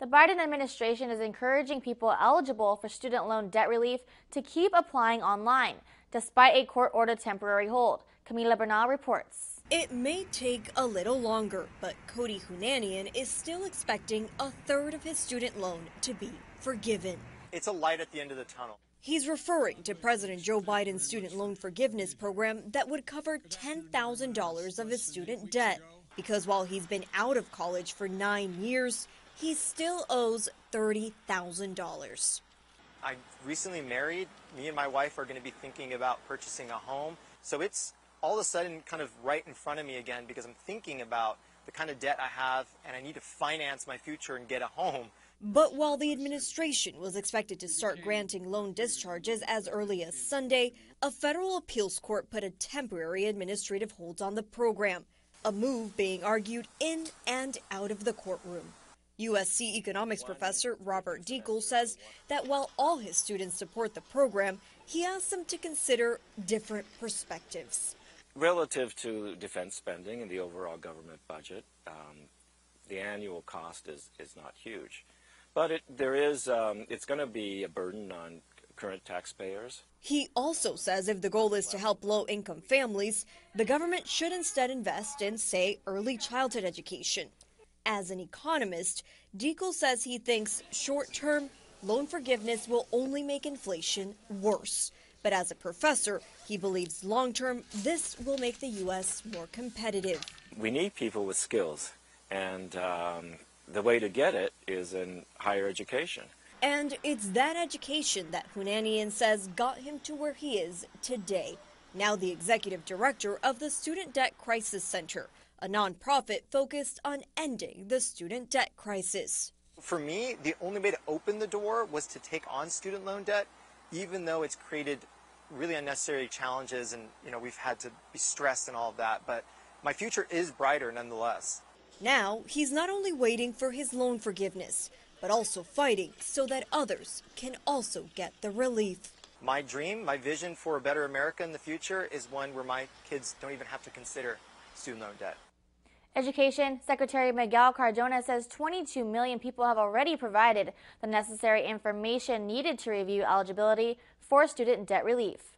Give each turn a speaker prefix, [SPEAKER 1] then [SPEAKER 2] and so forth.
[SPEAKER 1] The Biden administration is encouraging people eligible for student loan debt relief to keep applying online, despite a court-ordered temporary hold. Camila Bernal reports.
[SPEAKER 2] It may take a little longer, but Cody Hunanian is still expecting a third of his student loan to be forgiven.
[SPEAKER 3] It's a light at the end of the tunnel.
[SPEAKER 2] He's referring to President Joe Biden's student loan forgiveness program that would cover $10,000 of his student debt. Because while he's been out of college for 9 years, he still owes $30,000.
[SPEAKER 3] I recently married. Me and my wife are going to be thinking about purchasing a home. So it's all of a sudden kind of right in front of me again because I'm thinking about the kind of debt I have and I need to finance my future and get a home.
[SPEAKER 2] But while the administration was expected to start granting loan discharges as early as Sunday, a federal appeals court put a temporary administrative hold on the program, a move being argued in and out of the courtroom. USC economics professor Robert Deacle says that while all his students support the program, he asks them to consider different perspectives.
[SPEAKER 4] Relative to defense spending and the overall government budget, the annual cost is not huge. But it's going to be a burden on current taxpayers.
[SPEAKER 2] He also says if the goal is to help low-income families, the government should instead invest in, say, early childhood education. As an economist, Deacle says he thinks short-term loan forgiveness will only make inflation worse. But as a professor, he believes long-term this will make the U.S. more competitive.
[SPEAKER 4] We need people with skills, and the way to get it is in higher education.
[SPEAKER 2] And it's that education that Hunanian says got him to where he is today. Now the executive director of the Student Debt Crisis Center, a nonprofit focused on ending the student debt crisis.
[SPEAKER 3] For me, the only way to open the door was to take on student loan debt, even though it's created really unnecessary challenges and, we've had to be stressed and all of that. But my future is brighter nonetheless.
[SPEAKER 2] Now, he's not only waiting for his loan forgiveness, but also fighting so that others can also get the relief.
[SPEAKER 3] My dream, my vision for a better America in the future is one where my kids don't even have to consider student loan debt.
[SPEAKER 1] Education Secretary Miguel Cardona says 22 million people have already provided the necessary information needed to review eligibility for student debt relief.